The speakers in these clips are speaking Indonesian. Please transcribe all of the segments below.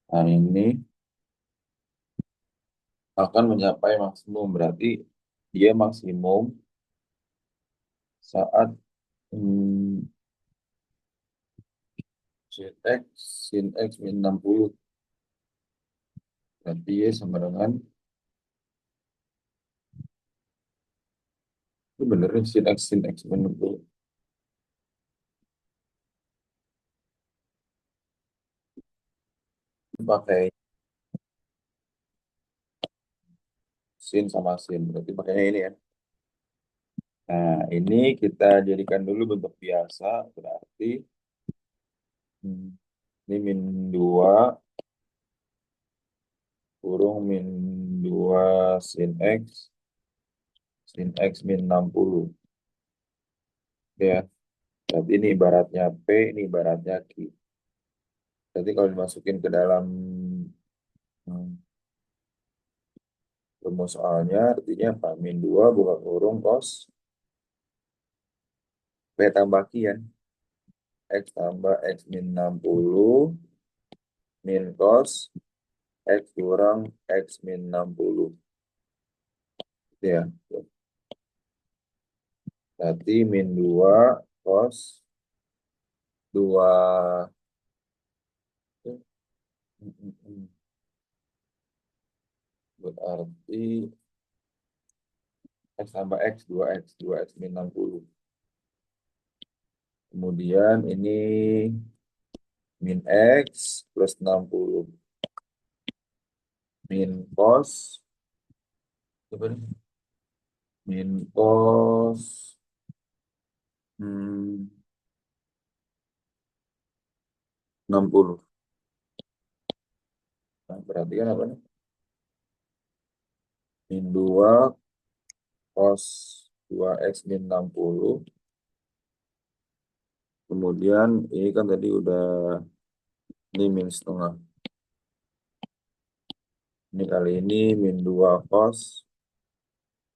Nah, ini akan mencapai maksimum. Berarti dia maksimum saat hmm, sin X, sin X min 60. Berarti Y sama dengan, itu bener nih, sin X min 60. Pakai sin sama sin. Berarti pakainya ini ya. Nah, ini kita jadikan dulu bentuk biasa. Berarti hmm, ini min 2 kurung min 2 sin X min 60. Ya, berarti ini ibaratnya P, ini ibaratnya Q. Jadi kalau dimasukin ke dalam hmm, rumus soalnya, artinya apa? Min 2 buka kurung cos P tambah Q ya. X tambah X min 60 min cos X kurang X min 60. Ya, berarti min 2 cos 2 berarti X tambah X, 2X min 60. Kemudian ini min X plus 60 min cos, apa nih? Min cos hmm, 60. Nah, berarti kan apa nih? Min 2 cos 2X min 60. Kemudian ini kan tadi udah, ini min setengah. Ini kali ini min 2 cos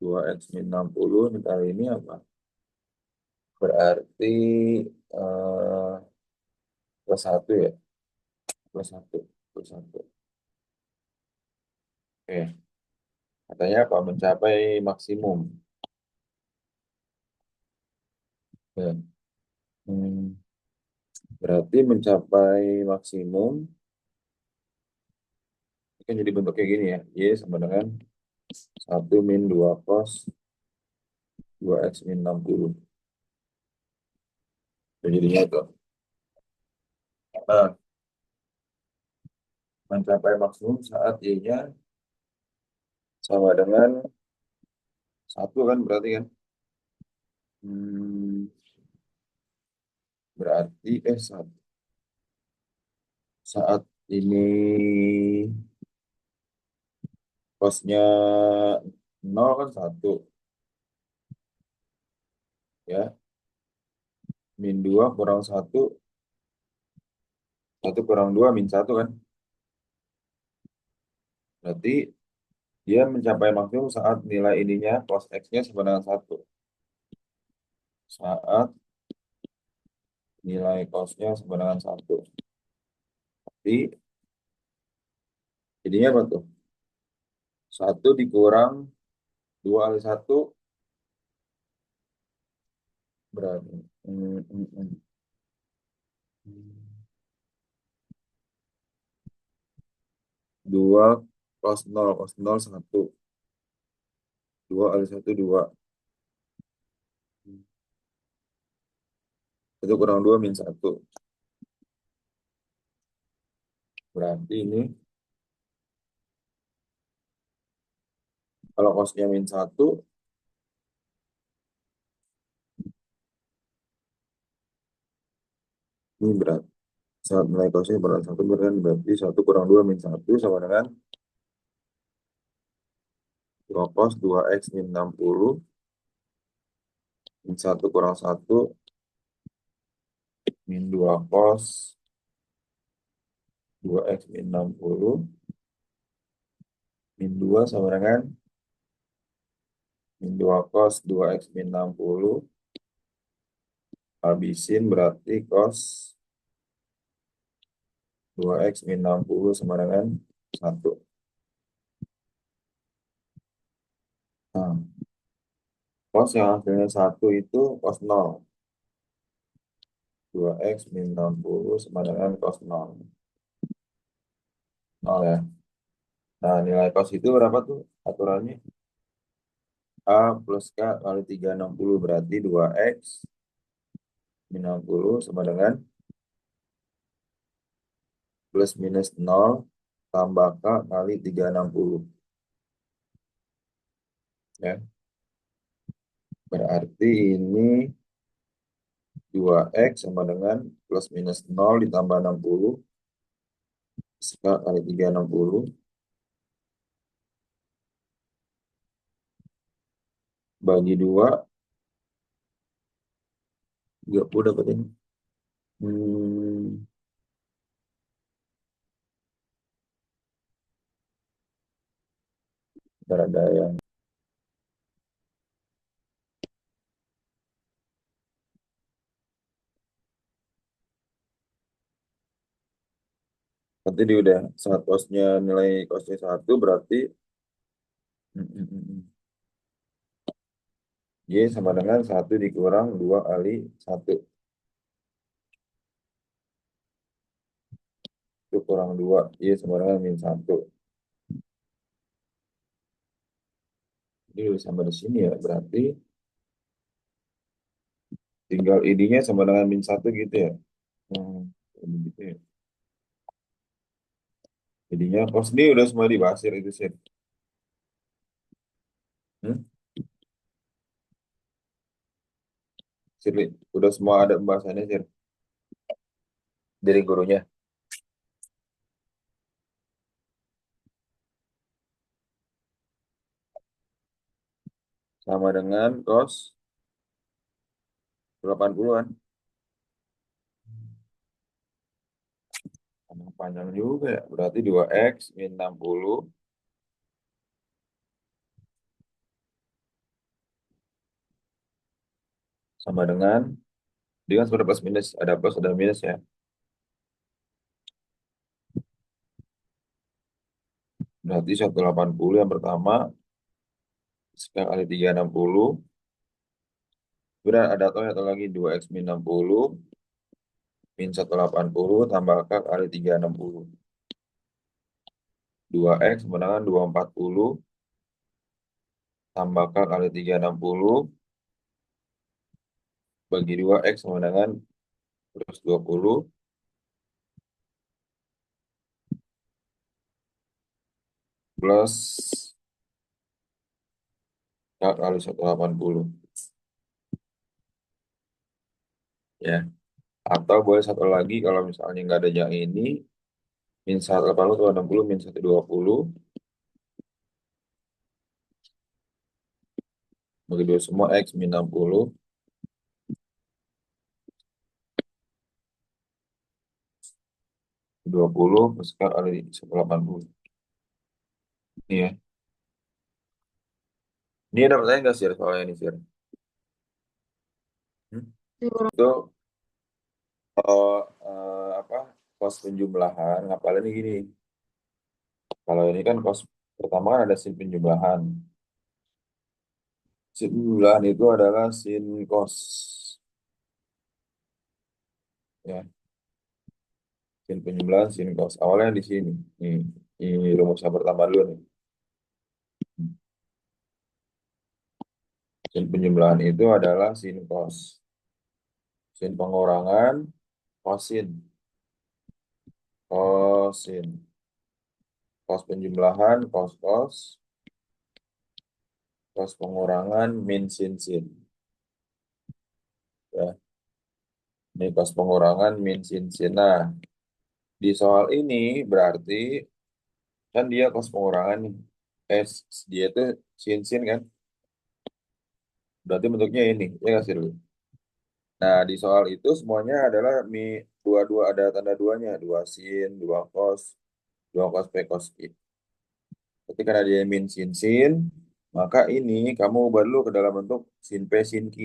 2X min 60. Ini kali ini apa? Berarti eh, plus 1 ya? Plus 1. Plus 1. Oke. Katanya apa? Mencapai maksimum. Ya. Hmm, berarti mencapai maksimum, ini kan jadi bentuknya gini ya. Y sama dengan 1 min 2 cos 2X min 60. Jadinya itu. Nah, mencapai maksimum saat Y-nya sama dengan 1 kan berarti kan. Hmm, berarti saat ini cosnya 0 kan 1 ya. Min 2 kurang 1 kurang 2 min 1 kan. Berarti dia mencapai maksimum saat nilai ininya cos X-nya sama dengan 1. Saat nilai cos-nya sama dengan 1. Jadi jadinya apa tuh? 1 dikurang 2 kali 1 berapa? 2 cos 0 1. 2 kali 1 2. 1 kurang 2 min 1. Berarti ini kalau cosnya min 1, ini berat. Saat nilai cosnya berat 1 berarti 1 kurang 2 min 1 sama dengan 2 cos 2X min 60 min 1 kurang 1 min 2 cos 2X min 60 min 2 sama dengan Min 2 cos 2x min 60. Habisin berarti cos 2x min 60 sama dengan 1. Nah, cos yang hasilnya 1 itu cos 0. 2x min 60 sama dengan cos 0. 0 ya. Nah, nilai cos itu berapa tuh aturannya? A plus K kali 360 berarti 2x min 60 sama dengan plus minus 0 tambah K kali 360. Ya. Berarti ini 2x sama dengan plus minus 0 ditambah 60 K kali 360 bagi 2 30 dapat ini. Hmm, ada yang nanti dia udah saat cosnya nilai cosnya 1 berarti hmm, hmm, hmm, hmm. Y sama dengan 1 dikurang 2 kali 1 itu kurang 2 Y sama dengan min 1. Ini udah sampai di sini ya berarti tinggal ID-nya sama dengan min 1 gitu ya. Hmm, gitu ya. Jadinya cos ini udah semua dibahas ya itu sih. Hmm? Sir, udah semua ada pembahasannya sih dari gurunya sama dengan cos 80-an. Panjang juga ya. Berarti 2x min 60 sama dengan dengan sudah plus minus, ada plus ada minus ya. Berarti 180 yang pertama sekali 360. Sudah ada atau lagi 2x min 60 min 180 tambah k kali 360. 2x sama dengan 240 tambah k kali 360 bagi 2x sama dengan plus 20 plus k kali 180 ya. Atau boleh satu lagi kalau misalnya nggak ada yang ini min 180 atau 60 min 120 bagi dua semua x min 60 20 plus k kali 180. Iya. Ini ada pertanyaan nggak sih soalnya ini sih? Hmm? Itu apa kos penjumlahan ngapalin ini gini. Kalau ini kan kos pertama kan ada sin penjumlahan. Sin penjumlahan itu adalah sin kos ya. Sin penjumlahan sin kos. Awalnya di sini. Ini rumus yang pertama dulu nih. Sin penjumlahan itu adalah sin kos. Sin pengurangan kosin. Kosin. Kos penjumlahan, kos-kos, kos pengurangan, min sin sin. Ya, ini kos pengurangan, min sin sin. Nah, di soal ini berarti kan dia kos pengurangan nih. Dia itu sin sin kan. Berarti bentuknya ini. Ya nggak sih dulu. Nah, di soal itu semuanya adalah dua-dua ada tanda duanya. Dua sin, dua cos P cos I. Berarti karena dia min sin sin, Maka ini kamu ubah dulu ke dalam bentuk sin P sin Q.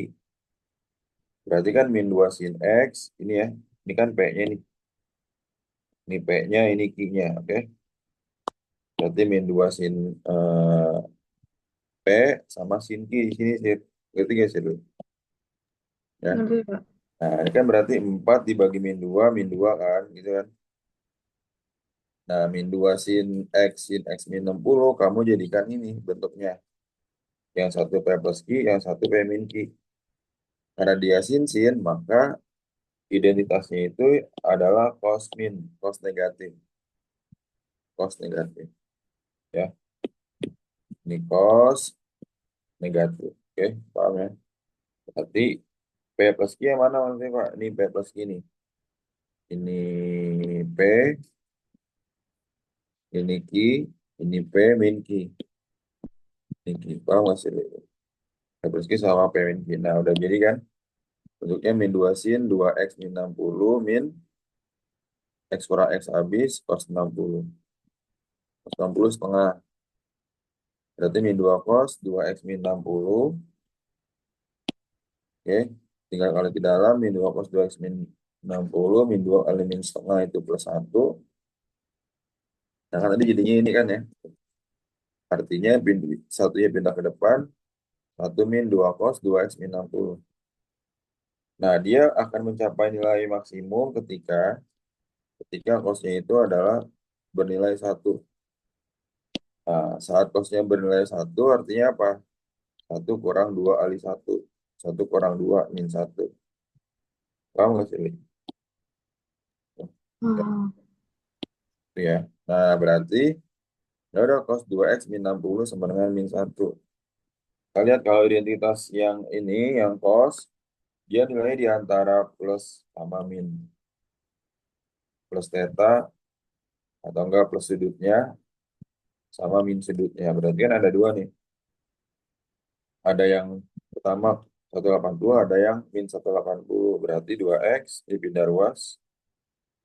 Berarti kan min 2 sin X, ini ya. Ini kan P-nya nih. Ini P-nya, ini Q-nya, oke. Berarti min 2 sin eh, P sama sin Q di sini sih. Berarti guys ya dulu. Ya. Ngerti, Pak. Nah, ini kan berarti 4 dibagi min 2 kan, gitu kan. Nah, min 2 sin X min 60, kamu jadikan ini bentuknya. Yang satu P plus Q, yang satu P min Q. Karena dia sin, maka identitasnya itu adalah cos min, cos negatif. Cos negatif. Ya, ini cos negatif. Oke, paham ya? Berarti P plus Q yang mana maksudnya Pak? Ini P plus Q nih. Ini P, ini Q, ini P min Q. Ini Q, paham nggak sih? P plus Q sama P min Q. Nah, udah jadi kan? Bentuknya min 2 sin, 2X min 60, min X kurang X habis, cos 60. Cos 60 setengah. Berarti min 2 cos, 2X min 60. Oke, tinggal kali di dalam, min 2 cos 2X min 60, min 2 kali min setengah itu plus 1. Nah, kan tadi jadinya ini kan ya. Artinya satunya pindah ke depan, 1 min 2 cos 2X min 60. Nah, dia akan mencapai nilai maksimum ketika cosnya itu adalah bernilai 1. Nah, saat cosnya bernilai 1 artinya apa? 1 kurang 2 kali 1. 1 kurang 2 min 1. Paham nggak sih? Li? Ya, Ah, itu ya. Nah, berarti ya udah cos 2X min 60 sama dengan min 1. Kita lihat kalau identitas yang ini, yang cos, dia nilainya di antara plus sama min. Plus theta atau enggak plus sudutnya sama min sudutnya. Berarti kan ada dua nih. Ada yang pertama 180, ada yang min 180. Berarti 2X dipindah ruas.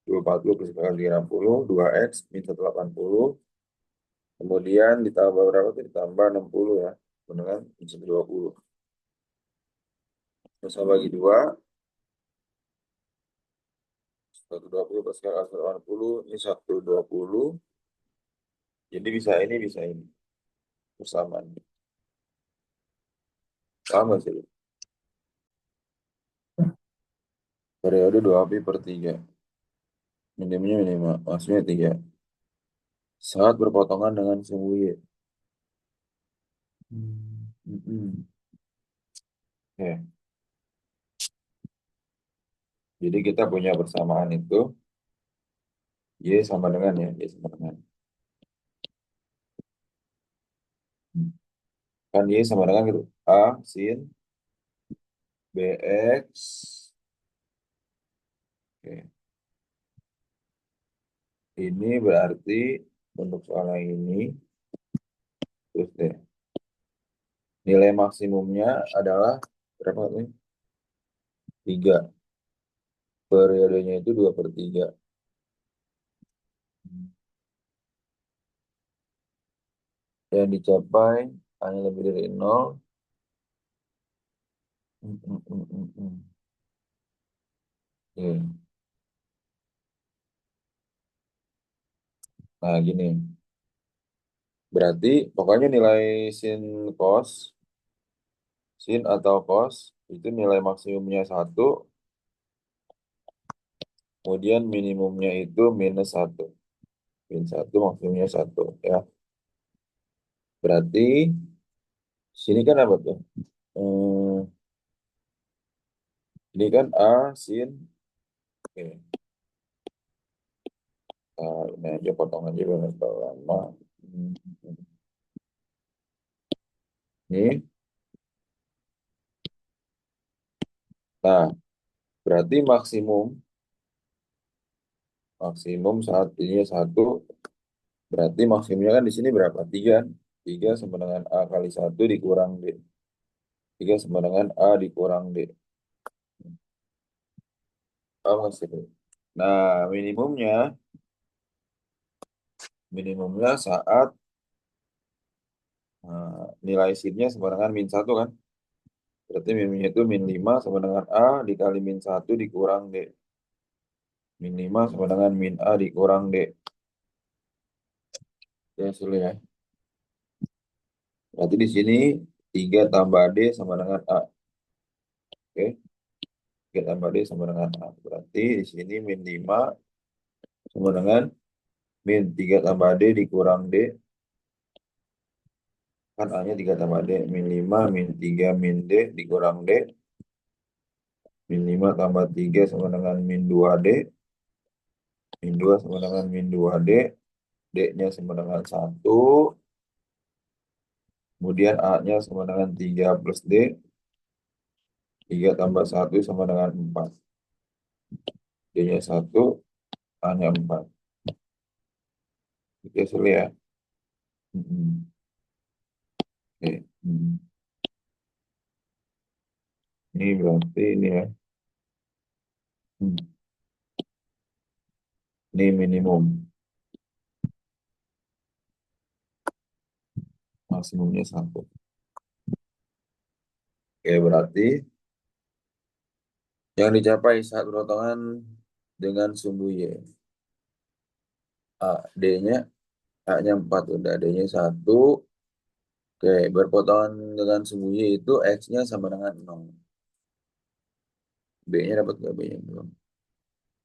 240 plus 30, 2X min 180. Kemudian ditambah berapa tuh? Ditambah 60 ya. Dengan min 120. Terus bagi 2, 120 plus 180, ini 120. Jadi bisa ini. Bersamaan. Sama sih. Periode 2pi/3. Minimumnya minimal. Maksudnya 3. Saat berpotongan dengan sumbu Y. Oke. Jadi kita punya persamaan itu Y sama dengan ya. Y sama dengan. Kan Y sama dengan gitu. A sin BX. Oke. Ini berarti untuk soal yang ini. Terus deh. Nilai maksimumnya adalah berapa nih? 3. Periodenya itu 2/3. Yang dicapai hanya lebih dari 0. Hmm, hmm, hmm, hmm, hmm. Oke. Nah, gini. Berarti pokoknya nilai sin cos, sin atau cos, itu nilai maksimumnya 1, kemudian minimumnya itu minus 1. Min 1 maksimumnya 1. Ya. Berarti sini kan apa tuh? Hmm, ini kan A sin. Oke. Nah, ini aja potong aja biar nggak terlalu lama. Hmm, Ini. Nah, berarti maksimum saat ini 1. Berarti maksimumnya kan di sini berapa? 3. 3 sama dengan A kali 1 dikurang D. 3 sama dengan A dikurang D. A masih. Nah, minimumnya saat Nah, nilai sinnya sama dengan min satu kan. Berarti min itu min 5 sama dengan A dikali min satu dikurang D. Min 5 sama dengan min A dikurang D. Ya, sulit ya. Berarti di sini 3 tambah D sama dengan A. Oke, 3 tambah D sama dengan A. Berarti di sini min 5 sama dengan min 3 tambah D dikurang D. Kan A-nya 3 tambah D. Min 5 min 3 min D dikurang D. Min 5 tambah 3 sama dengan min 2D. Min 2 sama dengan min 2D. D-nya sama dengan 1. Kemudian A-nya sama dengan 3 plus D. 3 tambah 1 sama dengan 4. D-nya 1, A-nya 4. Oke, sulit ya. Mm-mm. Oke. Mm. Ini berarti ini ya. Hmm. Ini minimum. Maksimumnya 1. Oke, berarti yang dicapai saat berpotongan dengan sumbu Y. A, D-nya, A-nya 4. Udah, D-nya 1. Oke, berpotongan dengan sumbu Y itu X-nya sama dengan 0. B-nya dapat nggak? B-nya belum.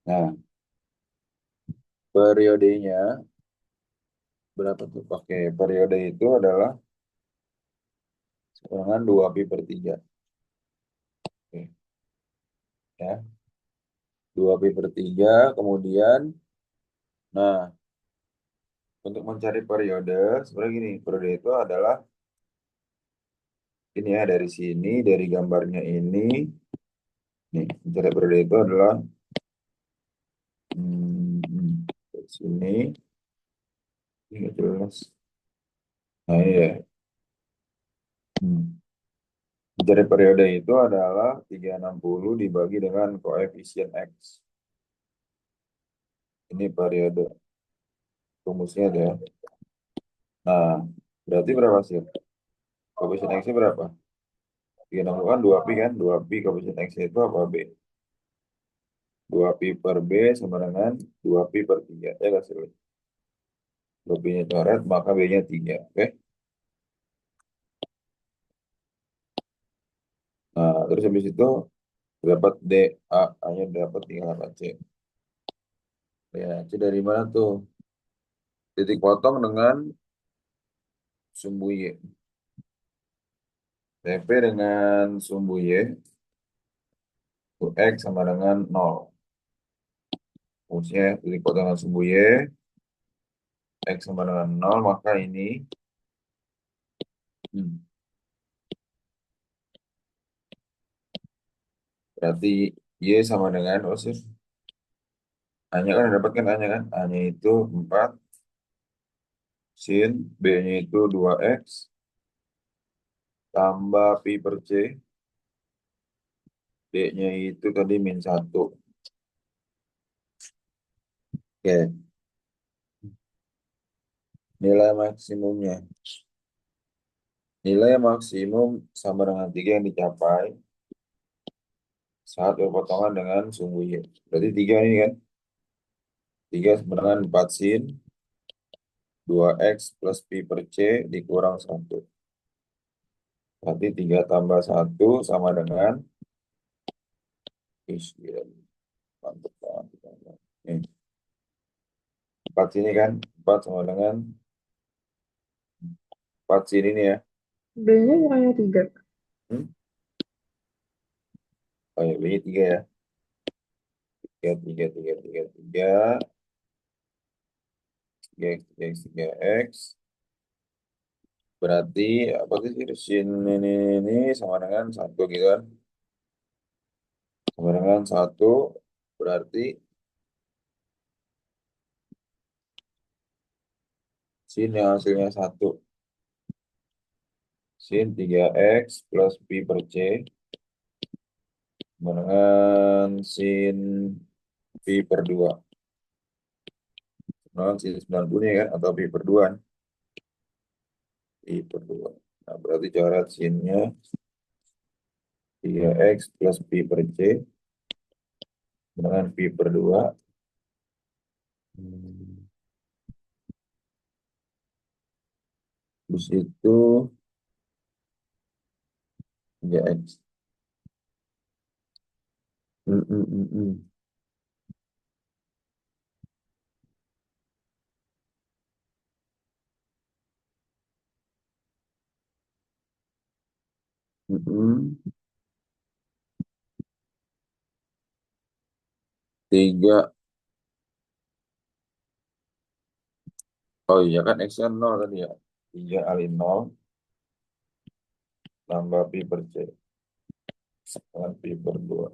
Nah, periodenya berapa tuh? Oke, periode itu adalah sama dengan 2pi per 3. Oke, ya. 2pi per 3. Kemudian, nah, untuk mencari periode, sebenarnya gini, periode itu adalah ini ya, dari sini, dari gambarnya ini. Nih, mencari periode itu adalah dari sini. Ini nggak jelas. Nah, ini ya. Hmm. Mencari periode itu adalah 360 dibagi dengan koefisien X. Ini periode rumusnya ada ya. Nah, berarti berapa sih? Koefisien X-nya berapa? 360 kan 2pi kan? 2pi koefisien X itu apa B? 2pi per B sama dengan 2pi per 3. Ya nggak sih? 2pi-nya coret, maka B-nya 3. Oke? Nah, terus habis itu dapat D, A. A-nya dapat 3 C. Ya, C dari mana tuh? Titik potong dengan sumbu Y. TP dengan sumbu Y. X sama dengan 0. Maksudnya titik potong dengan sumbu Y. X sama dengan 0, maka ini hmm, berarti Y sama dengan, oh sih, A-nya kan dapatkan A-nya kan? A-nya itu 4 sin, B-nya itu 2X, tambah pi per C, D-nya itu tadi min 1. Oke, nilai maksimumnya. Nilai maksimum sama dengan 3 yang dicapai saat berpotongan dengan sumbu Y. Berarti 3 ini kan? 3 sama dengan 4 sin, 2X plus pi per C dikurang 1. Berarti 3 tambah 1 sama dengan, gila, mantap banget. Nih, 4 sini kan? 4 sama dengan 4 sini nih ya. B-nya bukannya 3. Hmm? Oh ya, B-nya 3 ya. 3, 3, 3, 3, 3. 3X, 3X, 3X. Berarti apa sih sin ini sama dengan 1 gitu kan? Sama dengan 1. Berarti sin yang hasilnya 1. Sin 3X plus pi per C sama dengan sin pi per 2. Sama dengan sin 90 nih kan? Atau pi per 2. I per 2. Nah, berarti coret sinnya 3X plus Pi per C dengan Pi per 2. Terus itu 3X. Hmm, hmm, hmm, hmm. Hmm, hmm. 3. Oh iya kan X kan 0 tadi ya. 3 kali 0 tambah Pi per C dengan Pi per 2.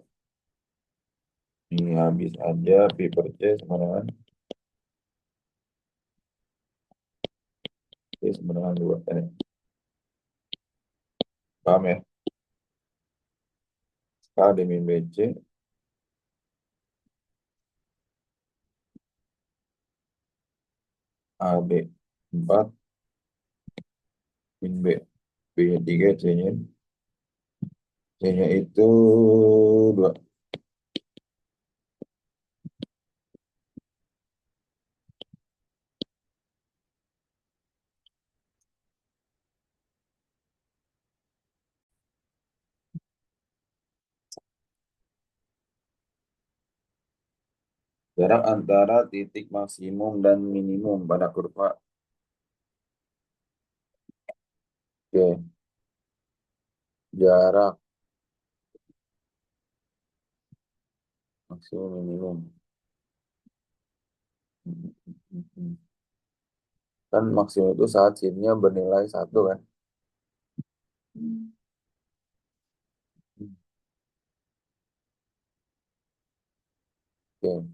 Ini habis aja Pi per C sama dengan C sama dengan 2. Paham ya? K dimin BC AB 4 min B. B-nya 3, C-nya itu 2. Jarak antara titik maksimum dan minimum pada kurva. Oke, jarak maksimum minimum. Kan maksimum itu saat sinnya bernilai 1 kan. Oke,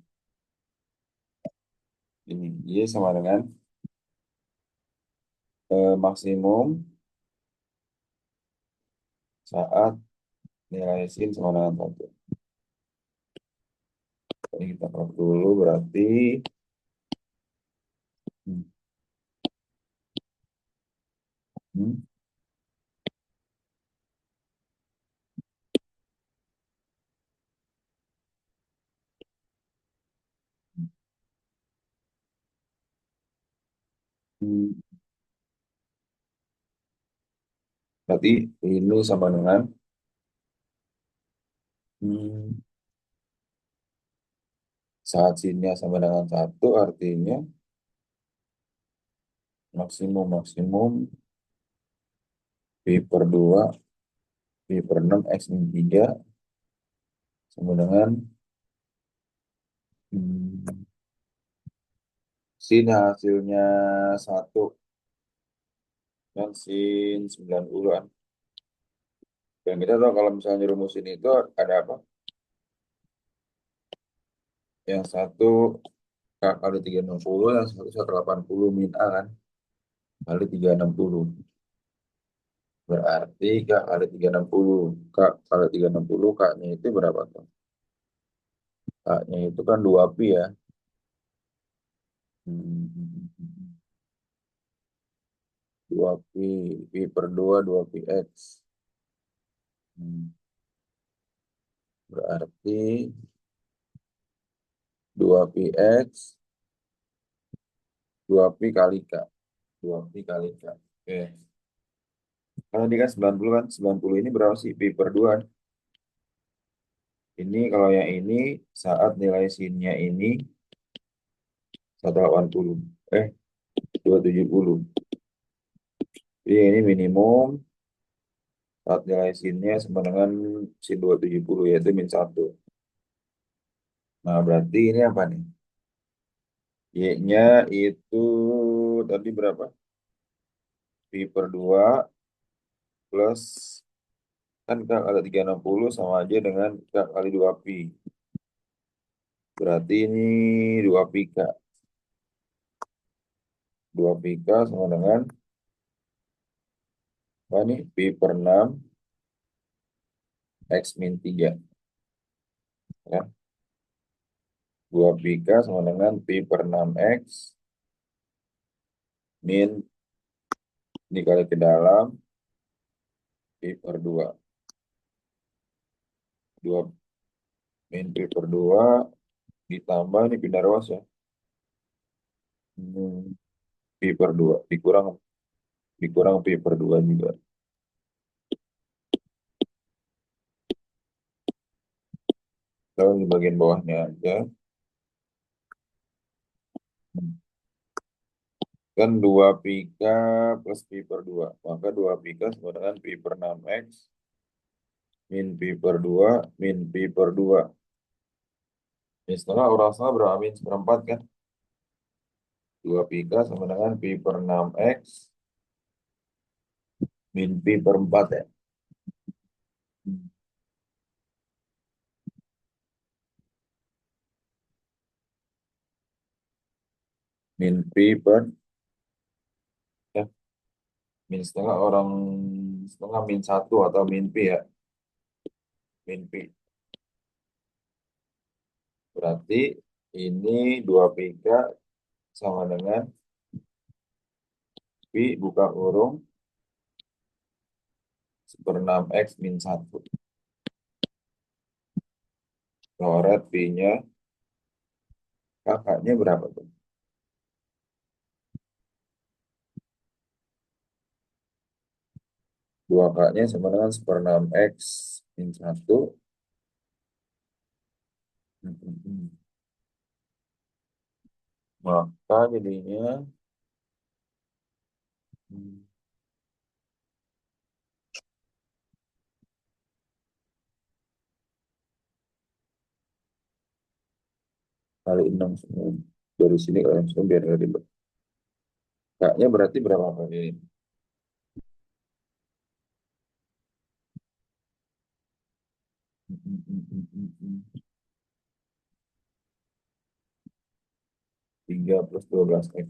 ini Y sama dengan maksimum saat nilai sin sama dengan 1. Ini kita plot dulu berarti hmm, hmm, hmm. Berarti ini sama dengan hmm, saat sinnya sama dengan 1 artinya maksimum Pi per 2 Pi per 6 X min 3 sama dengan hmm, sin hasilnya 1 dan sin 90-an. Dan kita tahu kalau misalnya rumusin itu ada apa? Yang satu K kali 360, yang satu 180 min A kan? Kali 360. Berarti K kali 360. K kali 360, K-nya itu berapa tuh? K-nya itu kan 2 pi ya. Hmm, 2 pi, pi per 2, 2 pi X. Hmm, Berarti 2 pi X, 2 pi kali K. 2 pi kali K. Oke. Kalau ini kan 90 kan, 90 ini berapa sih? Pi per 2. Ini kalau yang ini saat nilai sinnya ini 180. 270. Jadi ini minimum saat nilai sinnya sama dengan sin 270 yaitu min 1. Nah, berarti ini apa nih? Y-nya itu tadi berapa? Pi per 2 plus kan K kali 360 sama aja dengan K kali 2 pi. Berarti ini 2 pi K. 2 pi K sama dengan apa nih? Pi per 6 X min 3. Ya. 2 pi K sama dengan pi per 6 X min dikali ke dalam pi per 2. 2 min pi per 2 ditambah ini pindah ruas ya. Pi per 2 dikurang pi per 2 juga. Lalu di bagian bawahnya aja. Kan 2 pika plus pi per 2. Maka 2 pika sama dengan pi per 6x min pi per 2 min pi per 2. Ini setengah orang setengah berapa? Min seperempat kan? 2 pika sama dengan pi per 6x min pi per 4 ya. Min pi per ya, min setengah orang setengah min 1 atau min pi ya. Min pi. Berarti ini 2 pika sama dengan pi buka kurung seperenam x min 1. Coret pi-nya kakaknya berapa tuh? 2 kakaknya sama dengan seperenam x min 1. Maka jadinya hmm, kali 6 semua. Dari sini kali 6 semua biar nggak ribet. Kakaknya berarti berapa kali ini? Tiga plus 12 x.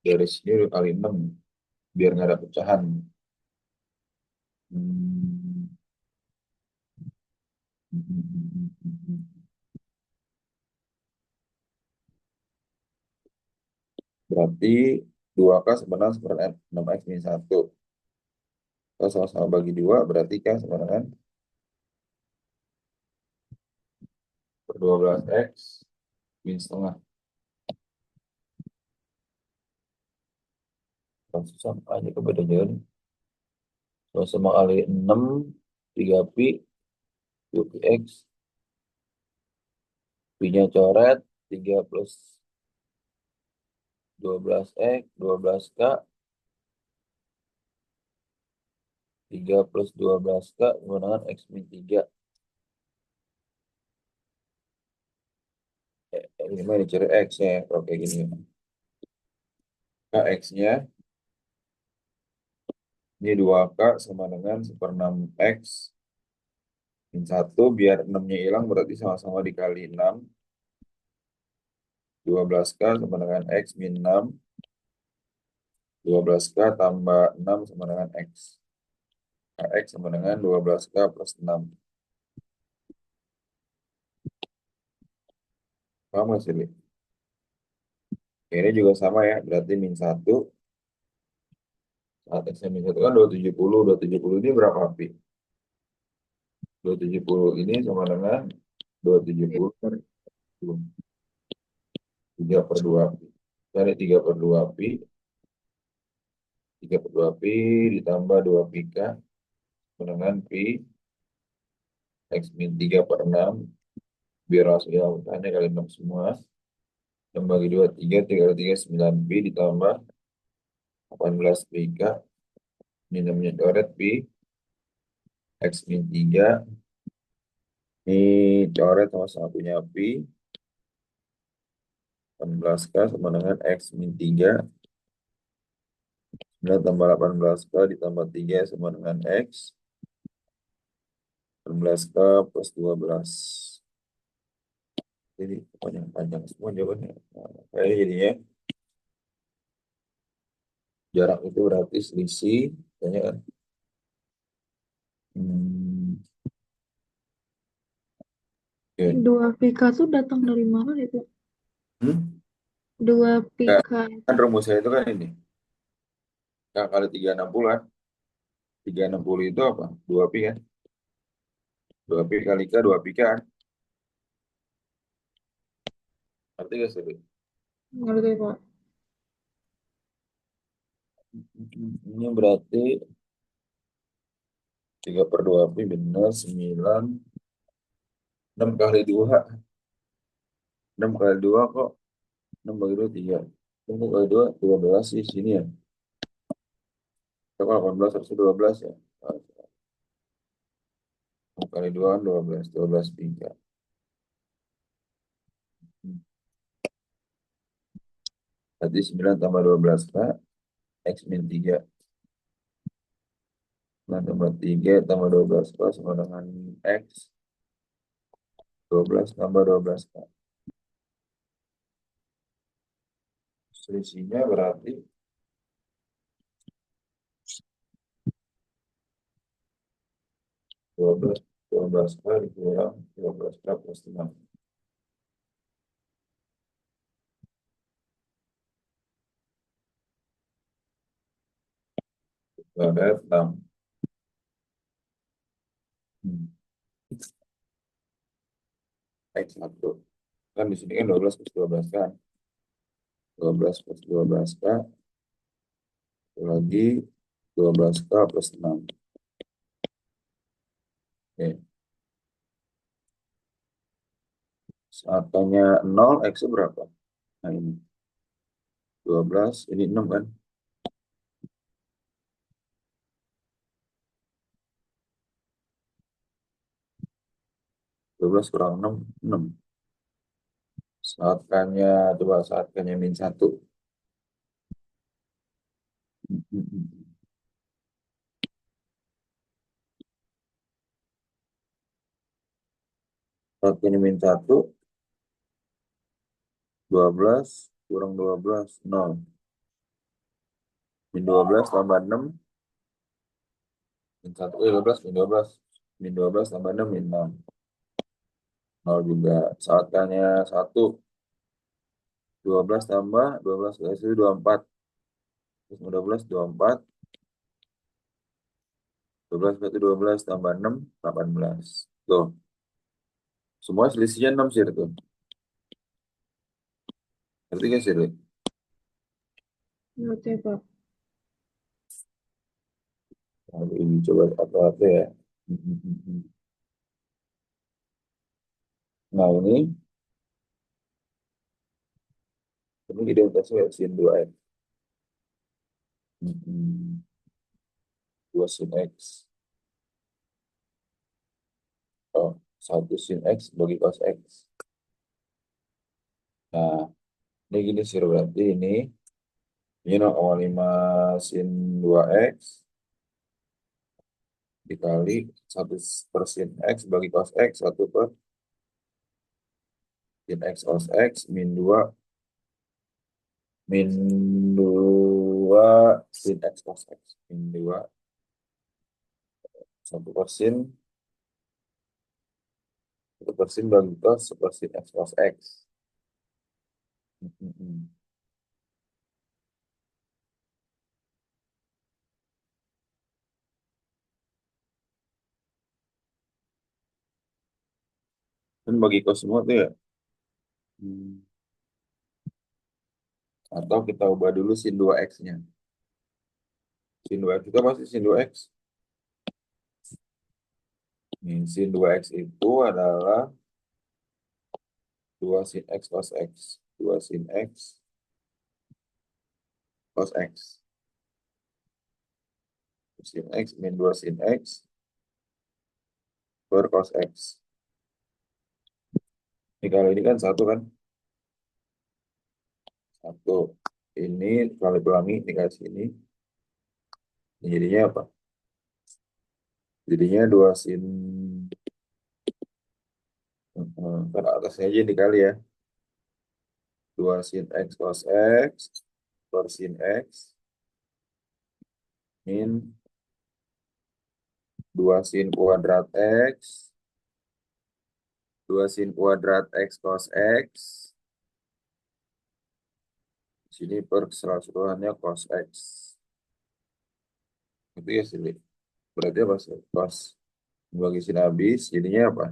Dari sini udah kali 6 biar nggak ada pecahan. Hmm. Berarti 2K sebenarnya sebenarnya 6X min 1. Kalau sama-sama bagi 2, berarti K sama dengan per 12X min setengah. Langsung sama aja ke beda jalan. Sama kali 6, 3 pi, 2 pi X. Pi-nya coret, 3 plus 12X, 12K. 3 plus 12K sama dengan X min 3. Ini mah dicari X-nya, kalau kayak gini. Nah, X-nya ini 2K sama dengan seperenam X min 1. Biar 6-nya hilang berarti sama-sama dikali 6. 12K sama dengan X min 6. 12K tambah 6 sama dengan X. Nah, X sama dengan 12K plus 6. Paham nggak sih, Li? Ini juga sama ya, berarti min 1. Saat X min 1 kan 270. 270 ini berapa pi? 270 ini sama dengan 270 per 3 per 2 pi. Cari 3 per 2 pi. 3 per 2 pi ditambah 2 pi K dengan pi X min 3 per 6. Biar hasilnya urutannya kali 6 semua. 6 bagi 2, 3. 3 kali 3, 9 pi ditambah 18 pi K. Ini namanya coret pi X min 3. Ini coret sama-sama punya pi. 18K sama dengan X min 3. 9 tambah 18K ditambah 3 sama dengan X. 18K plus 12. Jadi panjang-panjang semua jawabannya. Nah, kayak jadinya jarak itu berarti selisih. Tanya kan? Hmm, oke. Oke. Dua pika tuh datang dari mana itu? Hmm? Dua Nggak, pika kan itu. rumusnya itu kan ini. K kali 360 kan. 360 itu apa? 2 pi kan? 2 pi kali K, 2 pi kan? Arti gak sih? Ngerti, Pak. Ini berarti 3/2 pi benar 9. 6 kali 2. 6 kali 2 kok. 6 bagi 2, 3. 6 kali 2, 12 sih sini ya. Kalau 18 harusnya 12 ya. 6 kali 2 kan 12. 12 3. Berarti 9 tambah 12 K. X min 3. 9 tambah 3 tambah 12 K sama dengan X. 12 tambah 12 K. Selisihnya berarti 12. 12 K dikurang 12 K plus 6. Ada 6. X 1. Kan di sini kan 12 plus 12 kan. 12 plus 12 K. Lagi 12 K plus 6. Oke. Angkanya 0, X berapa? Nah ini 12, ini 6 kan? 12 kurang 6, 6. Saatkannya, coba saatkannya min 1. Saatkannya min 1, 12 kurang 12, 0. Min 12 tambah 6, min 1, 12, min 12. Min 12 tambah 6, min 6. 0 juga. Saatkannya 1, 12 tambah 12 ke itu 24. Terus 12, 24. 12 berarti 12 tambah 6, 18. Tuh, semua selisihnya 6 sih tuh. Ngerti gak sih? Ngerti, Pak. Lalu ini coba apa-apa ya. Nah ini identitasnya sin 2x. 2 sin x. Oh, 1 sin x bagi cos x. Nah, ini gini sih berarti ini 0,5 sin 2x dikali 1 per sin x bagi cos x, 1 per sin x cos x, min 2 sin x cos x. Min 2, 1 per sin, 1 per sin bagi cos, 1 per sin x cos x. Kan bagi cos semua tuh ya. Hmm. Atau kita ubah dulu sin 2x-nya. Sin 2x itu pasti sin 2x. Nih, sin 2x itu adalah 2 sin x cos x. 2 sin x cos x. Sin x min 2 sin x per cos x. Ini kalau ini kan 1 kan. 1. Ini kali pelangi dikasih ini. Ini jadinya apa? Jadinya 2 sin. Kan atasnya aja dikali ya. 2 sin x cos x per sin x min 2 sin kuadrat x 2 sin kuadrat X cos X. Di sini per keseluruhannya cos X. Itu ya sih. Berarti apa sih? Cos bagi sin habis. Jadinya apa?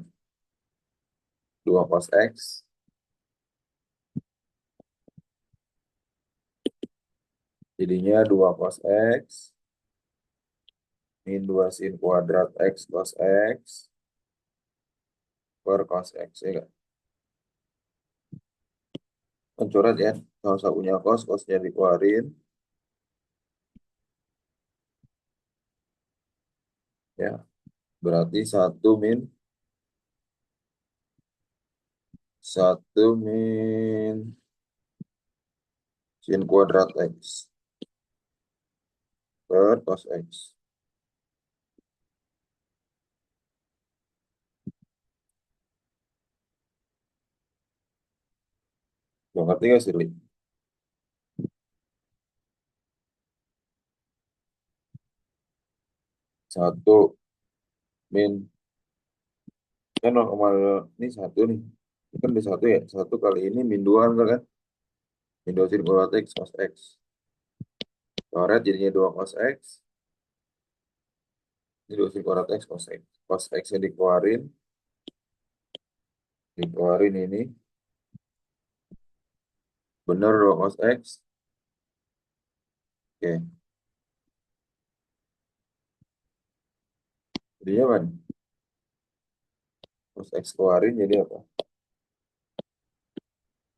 2 cos X. Jadinya 2 cos X. Min 2 sin kuadrat X cos X. Per cos X. Ya kan? Mencoret ya. Kalau satunya cos, cosnya dikeluarin. Ya. Berarti 1 min sin kuadrat X per cos X. Lo ngerti gak sih, Li? 1 min, kan 0, ini 1 nih. Ini kan di 1 ya. 1 kali ini min 2 kan? Min 2 sin kuadrat X cos X. Coret jadinya 2 cos X. Ini 2 sin kuadrat X cos X. Cos X-nya dikeluarin. Dikeluarin ini. Bener 2 cos X. Oke. Jadinya apa nih? Cos X keluarin jadi apa?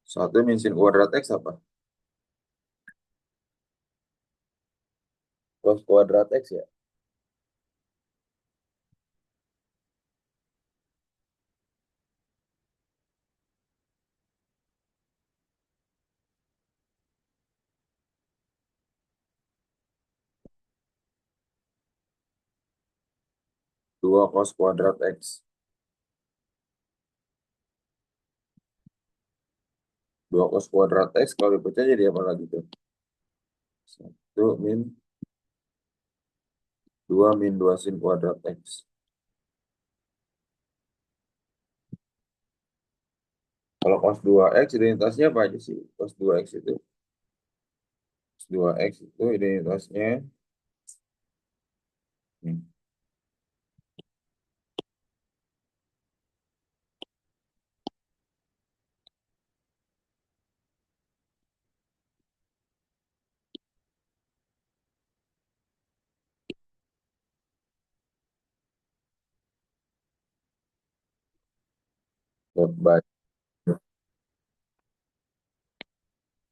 1 min sin kuadrat X apa? Cos kuadrat X ya. 2 cos kuadrat X. 2 cos kuadrat X kalau dipecah jadi apa lagi tuh? 1 min 2 sin kuadrat X. Kalau cos 2X identitasnya apa aja sih? Cos 2X itu. Cos 2X itu identitasnya. Nih, buat baca.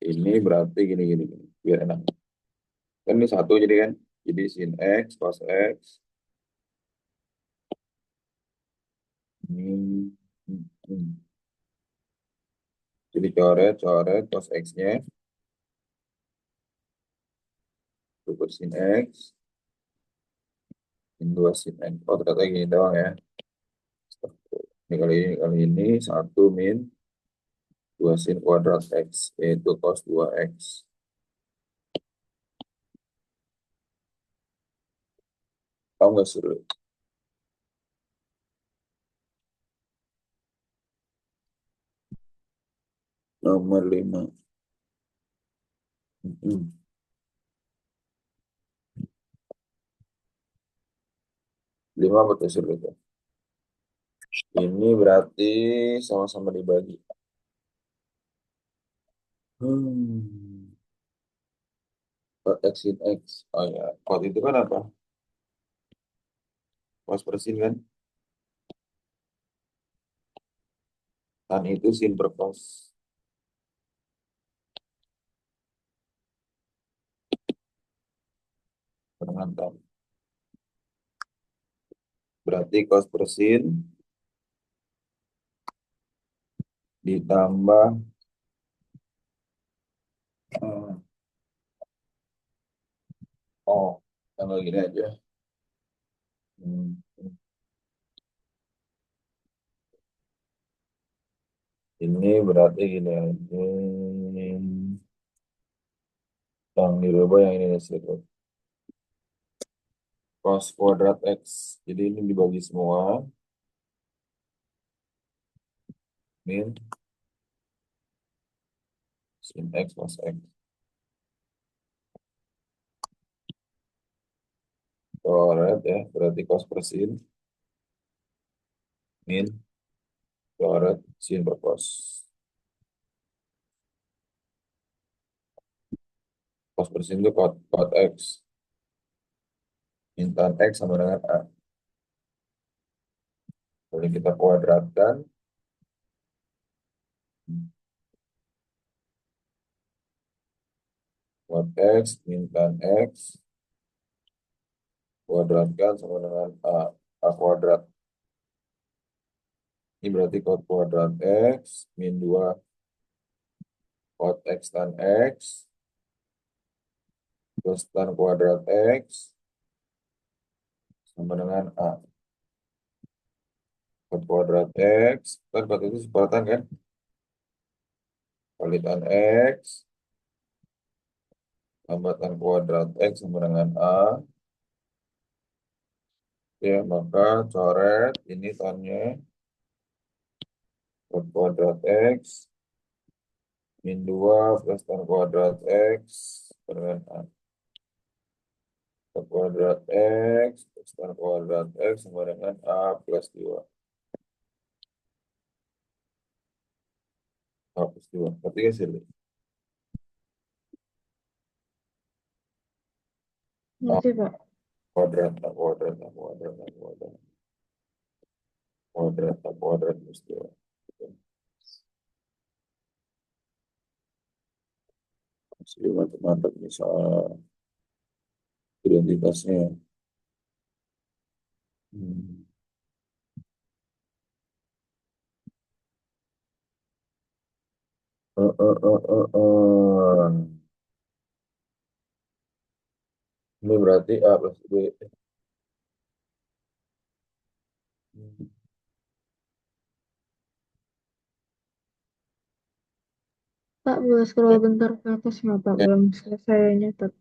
Ini berarti gini, gini, gini. Biar enak. Kan ini 1 jadi kan. Jadi sin X, cos X. Hmm, hmm, hmm. Jadi coret cos X-nya. Super sin X. Min 2 sin X. Oh ternyata gini doang ya. Ini kali ini 1 min 2 sin kuadrat X. Yaitu cos 2X. Tahu nggak sih lu? Nomor 5. Hmm. 5 apa tuh sulit ya? Ini berarti sama-sama dibagi. Hmm. Cos X sin X. Oh ya, cos itu kan apa? Cos per sin kan? Tan itu sin per cos. Barengan tan. Berarti cos per sin ditambah eh, oh, tambah gini aja. Hmm. Ini berarti gini aja. Yang dirubah yang ini sih. Cos kuadrat X. Jadi ini dibagi semua. min sin X plus X. Coret ya, berarti cos per sin min coret sin per cos. Cos per sin itu cot X. Min tan X sama dengan A. Boleh kita kuadratkan. Cot X min tan X kuadratkan sama dengan A. A kuadrat. Ini berarti cot kuadrat X min 2 cot X tan X plus tan kuadrat X sama dengan A. Cot kuadrat X, kan cot itu separatan kan? Kali tan X tambah tan kuadrat X sama dengan A. Ya, maka coret ini tannya cot kuadrat X min 2 plus tan kuadrat X dengan A. Tan kuadrat X plus tan kuadrat X sama dengan A plus 2. A plus 2. Berarti kan sih? A Ngerti, Pak. kuadrat, A kuadrat, A kuadrat, A kuadrat. Kuadrat, A kuadrat plus 2. Masih mantap-mantap nih soal identitasnya. Hmm. Eh, eh, eh, Ini berarti A plus B. Hmm. Pak, boleh scroll Ya, bentar ke atas nggak, Pak? ya. Belum selesai nyatet.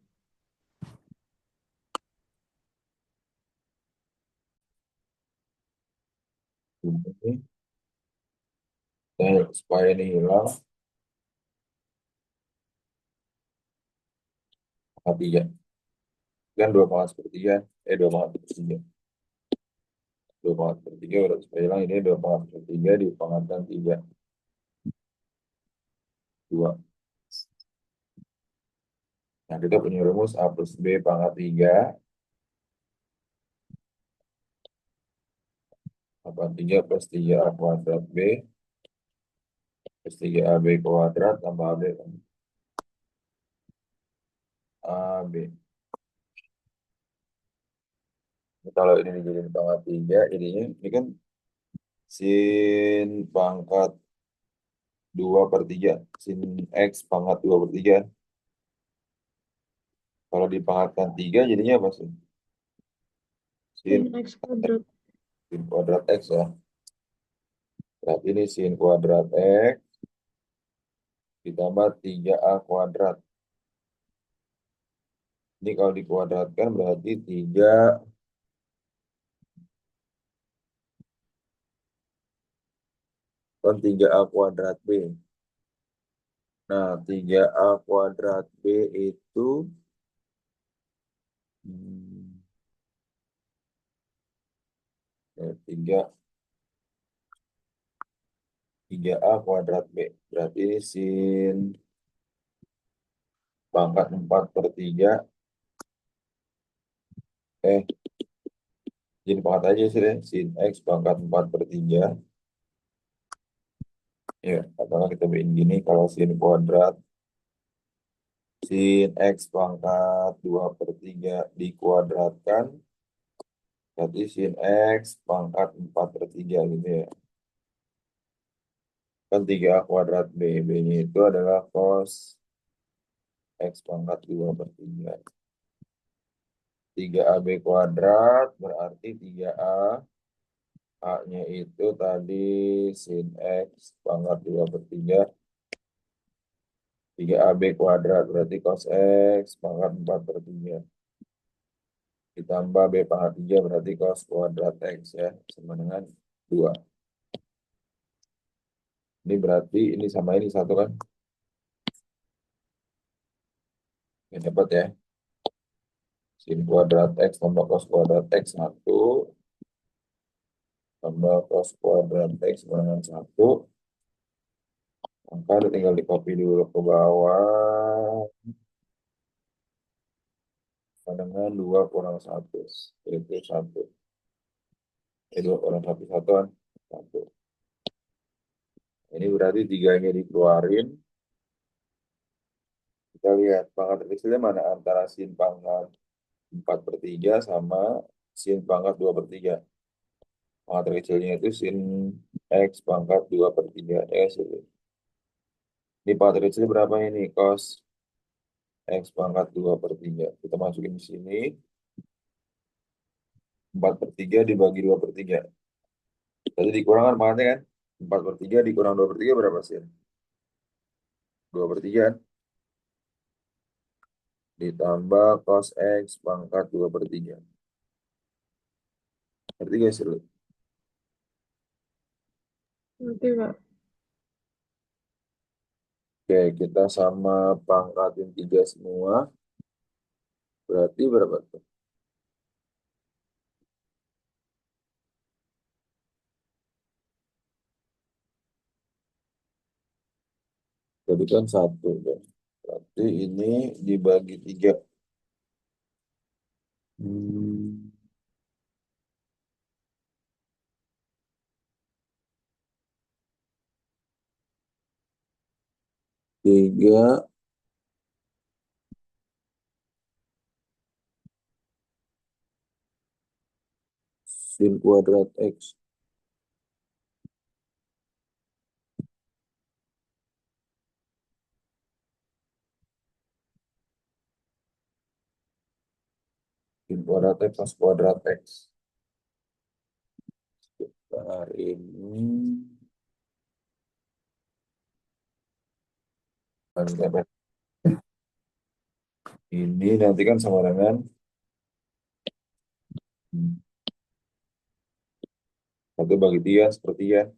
Ini, supaya ini hilang, pangkat 3. Kan 2 pangkat sepertiga. 2 pangkat sepertiga. 2 pangkat sepertiga, udah supaya hilang ini 2 pangkat sepertiga dipangkatkan 3. 2. Nah, kita punya rumus A plus B pangkat 3. Pangkat 3 plus 3A kuadrat B plus 3AB kuadrat tambah AB kan. AB. Kalau ini dijadiin pangkat 3, ini kan sin pangkat 2/3. Sin X pangkat 2/3. Kalau dipangkatkan 3 jadinya apa sih? Sin, Sin X kuadrat. sin kuadrat X ya. Berarti ini sin kuadrat X ditambah 3A kuadrat. Ini kalau dikuadratkan berarti 3 kan 3A kuadrat B. Nah, 3A kuadrat B itu hmm, 3A kuadrat B. Berarti ini sin pangkat 4/3. Eh, jadi pangkat aja sih deh. Sin X pangkat 4/3. Ya, katakan kita bikin gini. Kalau sin kuadrat sin X pangkat 2/3 dikuadratkan. Berarti sin X pangkat 4/3 gitu ya. Kan 3A kuadrat B. B-nya itu adalah cos X pangkat 2/3. 3AB kuadrat berarti 3A. A-nya itu tadi sin X pangkat 2/3. 3AB kuadrat berarti cos X pangkat 4/3. Ditambah B pangkat 3 berarti cos kuadrat X ya. Sama dengan 2. Ini berarti ini sama ini satu kan? Ini dapat ya. Sin kuadrat X tambah cos kuadrat X satu. Tambah cos kuadrat X dengan satu. Maka tinggal di copy dulu ke bawah. Dengan 2 kurang satu. Itu satu. 2 kurang satu satuan. Satu. Ini berarti tiganya dikeluarin. Kita lihat pangkat terkecilnya mana antara sin pangkat 4 per 3 sama sin pangkat 2 per 3. Pangkat terkecilnya itu sin X pangkat 2 per 3 S itu. Ini pangkat terkecil berapa ini? Cos X pangkat 2 per 3. Kita masukin di sini. 4 per 3 dibagi 2 per 3. Tadi dikurangkan pangkatnya kan? 4 per 3 dikurang 2 per 3 berapa sin? 2 per 3 kan? Ditambah cos X pangkat 2 per 3. Ngerti guys? Nanti, Pak. Oke, kita sama pangkatin 3 semua. Berarti berapa tuh? Jadi kan 1. Ya. Berarti ini dibagi 3. Hmm, 3 sin kuadrat X. Sin kuadrat X plus kuadrat X. Sebentar ini. Ini nanti kan sama dengan 1 bagi 3 seperti ya.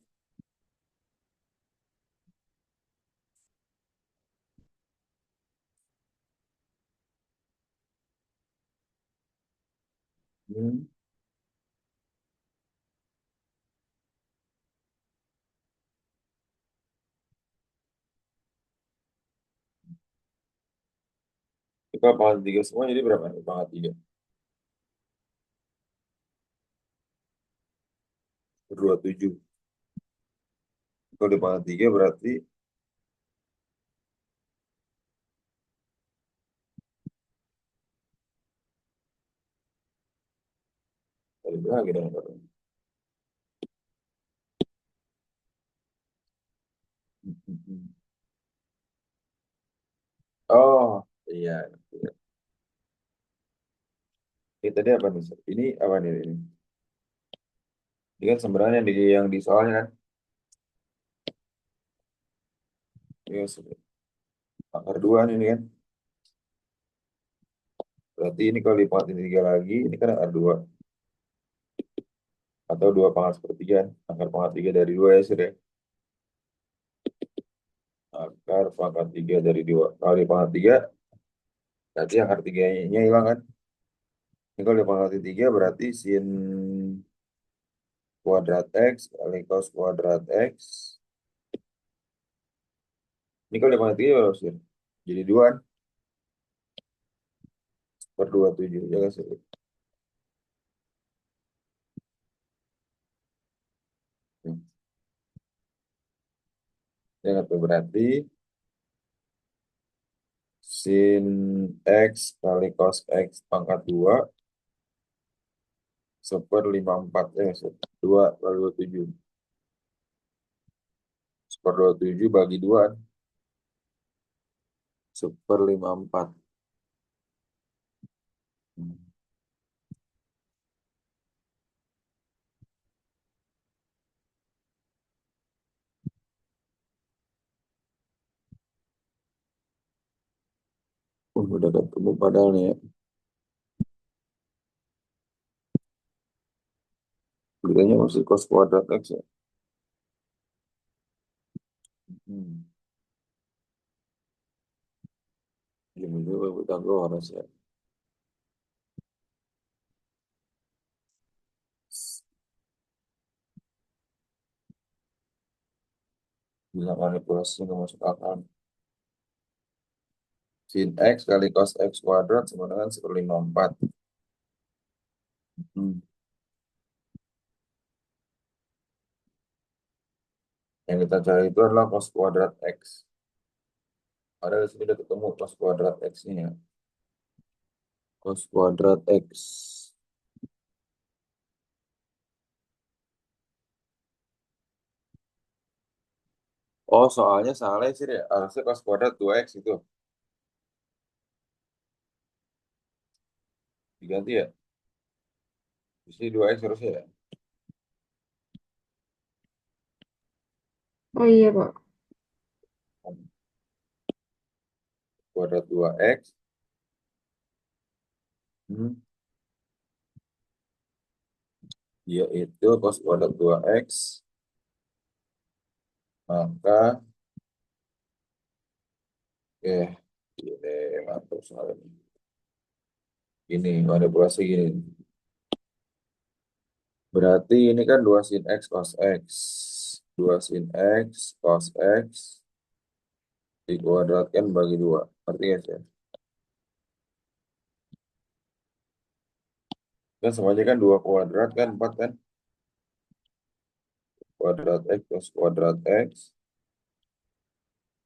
Hmm. Kita pangkat 3 semua jadi berapa nih pangkat 3? 27. Kalau di pangkat 3 berarti dari berapa dong? Oh, iya. Ini tadi apa nih? Ini apa nih? Ini kan sebenarnya yang di soalnya kan. Ini akar 2 nih ini kan. Berarti ini kalau dipangatin 3 lagi, ini kan akar 2. Atau 2 pangkat sepertiga. Akar pangkat 3 dari 2 ya sudah. Akar pangkat 3 dari 2. Kalau di pangkat 3, berarti akar 3-nya hilang kan. Ini kalau dipangkatin 3 berarti sin kuadrat X kali cos kuadrat X. Ini kalau dipangkatin 3 berapa sin? Jadi 2 kan? Per 27. Ya kan sih? Ya kan tuh berarti sin X kali cos X pangkat 2 1/54. 2 kali 27. 1/27 bagi 2. 1/54. Udah ketemu padahal nih ya. Bedanya masih cos kuadrat X ya. Ini dulu Pythagoras ya. Bila manipulasi nggak masuk akal. Sin X kali cos X kuadrat sama dengan 154. Hmm. Yang kita cari itu adalah cos kuadrat X. Ada di sini udah ketemu cos kuadrat X ini ya. Cos kuadrat X. Oh, soalnya salah sih ya. Harusnya cos kuadrat 2X itu. Diganti ya. Di sini 2X harusnya ya. Oh iya, Pak. Kuadrat 2X. Hmm. Yaitu cos kuadrat 2X. Maka, ini mantap soalnya. Ini manipulasi gini. Berarti ini kan 2 sin X cos X. 2 sin X cos X dikuadratkan bagi 2. Arti ya, sih? Kan semuanya kan 2 kuadrat kan 4 kan. Kuadrat X plus kuadrat X.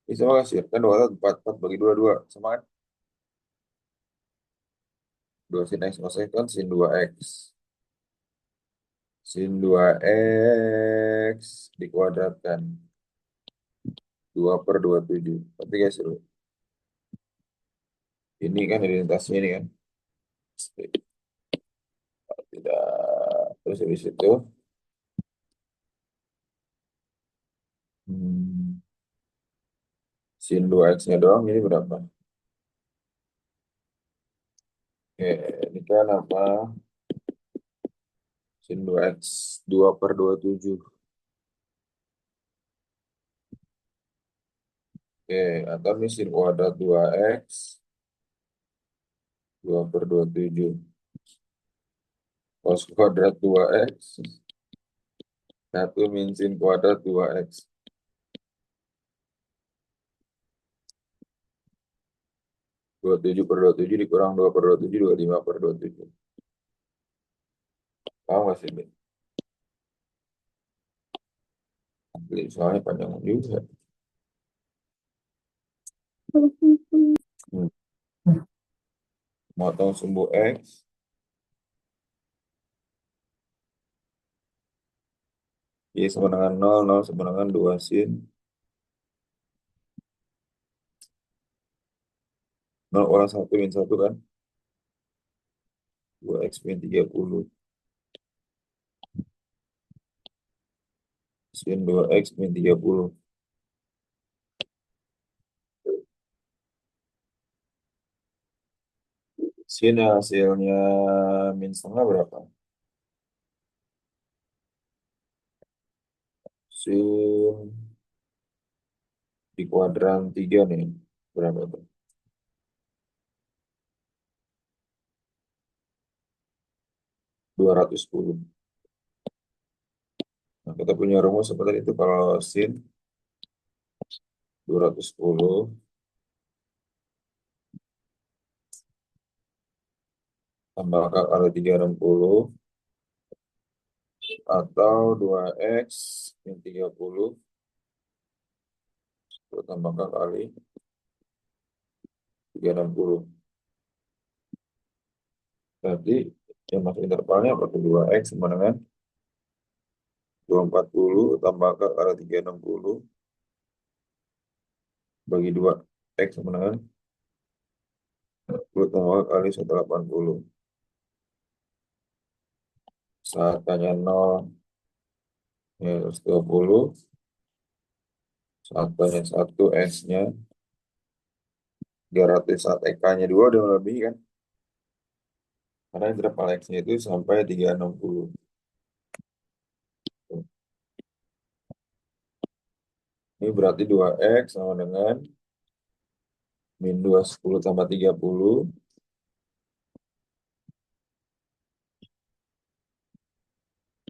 Ini sama kasih kan 2 kuadrat 4. 4 bagi 2 2. Sama kan? 2 sin X cos X kan sin 2X. Sin 2X dikuadratkan. 2/27. Tapi guys, ini kan identitasnya ini kan. Tidak. Terus habis itu. Hmm, sin 2X-nya doang ini berapa? Oke, ini kan apa? Sin 2X. 2/27. Oke, atau ini sin kuadrat 2X. 2/27. Cos kuadrat 2X. 1 min sin kuadrat 2X. 27/27 dikurang 2/27, 25/27. Paham nggak sih, Bin? Asli, soalnya panjang juga. Hmm. Motong sumbu X. Y sama dengan 0, 0 sama dengan 2 sin. 0 kurang 1 min 1 kan. 2X min 30. Sin 2X min 30. Sin hasilnya min setengah berapa? Sin di kuadran 3 nih. Berapa tuh? 210. Nah, kita punya rumus seperti itu kalau sin 210 tambah akar kali 360 atau 2X min 30 tambah akar kali 360. Berarti yang masuk intervalnya apa tuh? 2X sama dengan 240 tambah akar kali 360 bagi 2. X sama dengan 10 tambah akar kali 180. Saat tanya 0 ya 120. Saat tanya 1 X-nya 300. Saat EK-nya 2 udah lebih kan. Karena interval X-nya itu sampai 360. Ini berarti 2X sama dengan Min 2 10 tambah 30.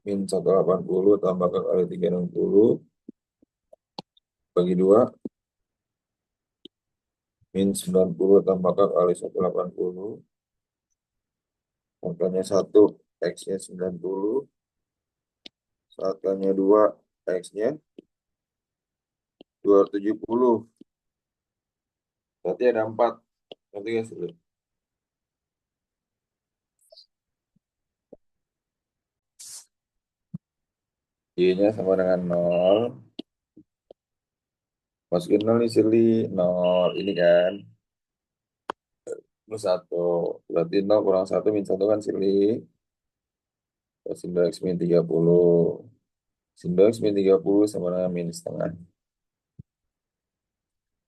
Min 180 tambah ke kali 360. Bagi 2. Min 90 tambah ke kali 180. Angkanya 1. X-nya 90. Angkanya 2. X-nya 270. Berarti ada 4. Ngerti gak sih? Y-nya sama dengan 0. Masukin 0 nih sini. 0 ini kan. Plus 1. Berarti 0 kurang 1 min 1 kan sini. Sin 2 X min 30. Sin 2 X min 30 sama dengan min setengah.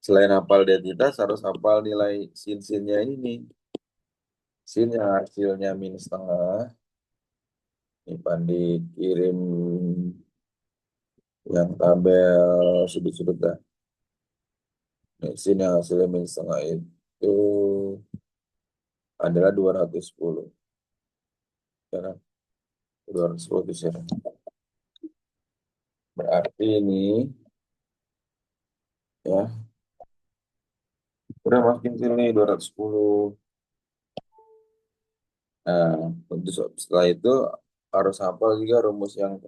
Selain hafal identitas, harus hafal nilai sin-sinnya ini nih. Sin yang hasilnya min setengah. Ini Pandi kirim yang tabel sudut-sudut dah. Nah, sin yang hasilnya min setengah itu adalah 210. Ya kan? 210 itu sih. Berarti ini ya udah masukin sini 210. Nah, untuk setelah itu harus hafal juga rumus yang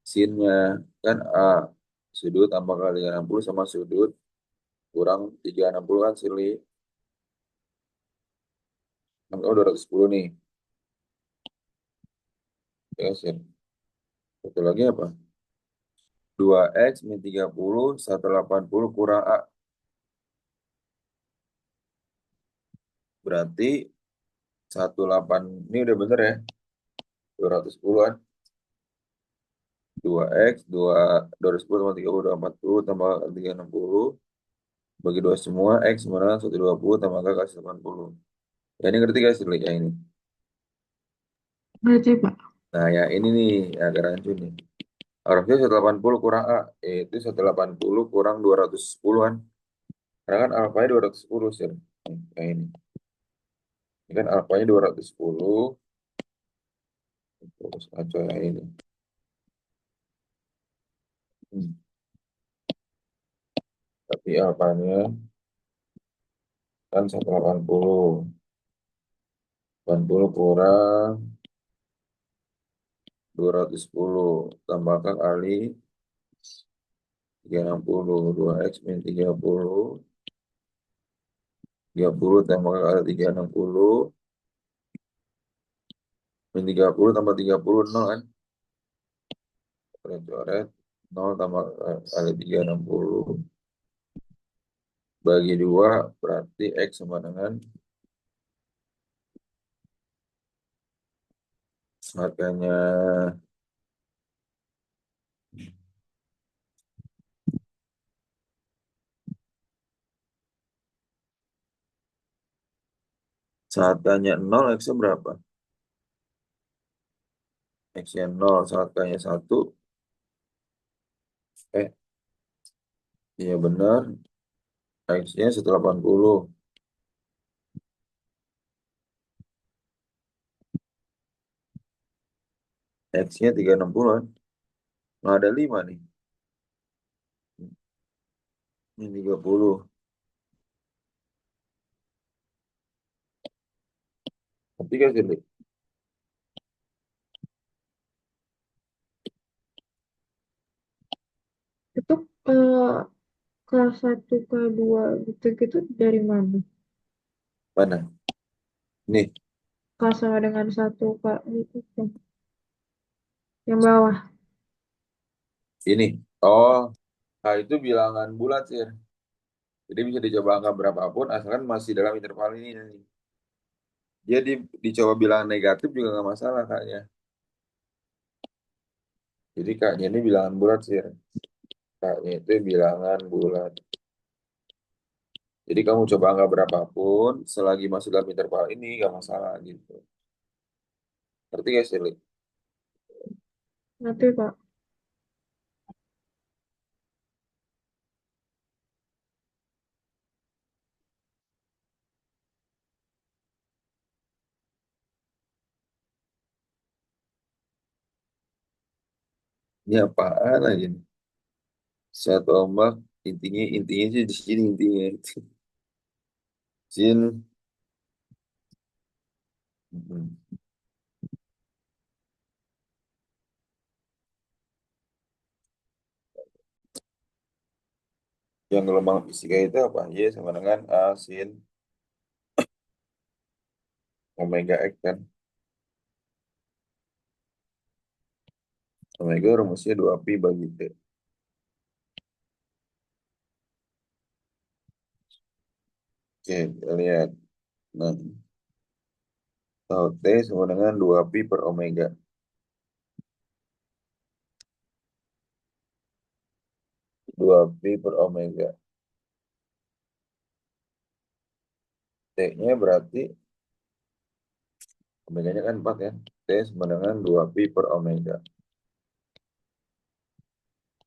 sinnya kan A sudut tambah kali 60 sama sudut kurang 360 kan sili. Oh 210 nih. Ya, sin. Satu lagi apa? 2X min 30 180 kurang A. Berarti 18 ini udah bener ya. 210-an. 2X 210 tambah 30 240 tambah 360 bagi 2 semua X sama 120 tambah K kasih 80. Ya ini ngerti guys yang ini. Berarti, Pak. Nah ya ini nih agak rancu nih. Harusnya 180 kurang A, yaitu 180 kurang 210-an. Karena kan alfanya 210 sih. Kayak ini. Ini kan alfanya 210. Terus aja yang ini. Hmm. Tapi alfanya kan 180. 80 kurang 210. Tambahkan kali 360. 2X min 30. 30 tambahkan kali 360. Min 30 tambah 30 0 kan. Coret-coret. 0 tambah kali 360. Bagi 2 berarti X sama dengan harganya harganya 0 X-nya berapa? X-nya 0, harganya 1. Iya benar. X-nya 180. X-nya 360-an. Nah, ada 5 nih. Ini 30. Ketika sih, Itu kelas 1 ke 2 gitu-gitu dari mana? mana? Nih, Kelas sama dengan 1 Kak gitu kan. Yang bawah. ini. Oh, nah itu bilangan bulat sih. Jadi bisa dicoba angka berapapun, asalkan masih dalam interval ini. Nih. Jadi dicoba bilangan negatif juga nggak masalah kayaknya. Jadi kayaknya ini bilangan bulat sih. Kayaknya itu bilangan bulat. Jadi kamu coba angka berapapun, selagi masih dalam interval ini nggak masalah gitu. Ngerti gak sih, Li? Nanti Kak. Ini apaan lagi nih? Satu ombak, intinya sih di sini intinya. Sin, mm, yang gelombang fisika itu apa? Y sama dengan A sin omega X kan. Omega rumusnya 2 pi bagi T. Oke, kita lihat. Nah, tahu T sama dengan 2 pi per omega. 2 pi per omega. T-nya berarti, omeganya kan 4 ya. T sama dengan 2 pi per omega.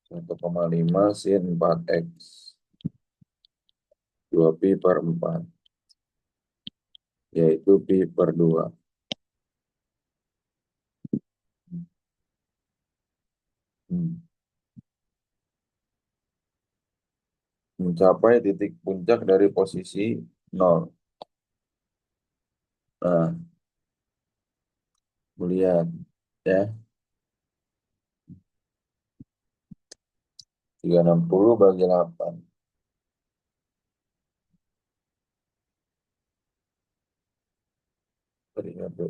1,5 sin 4X. 2 pi per 4. Yaitu pi per 2. Hmm. Mencapai titik puncak dari posisi 0. Nah, melihat ya, 360 bagi 8. Tadi satu.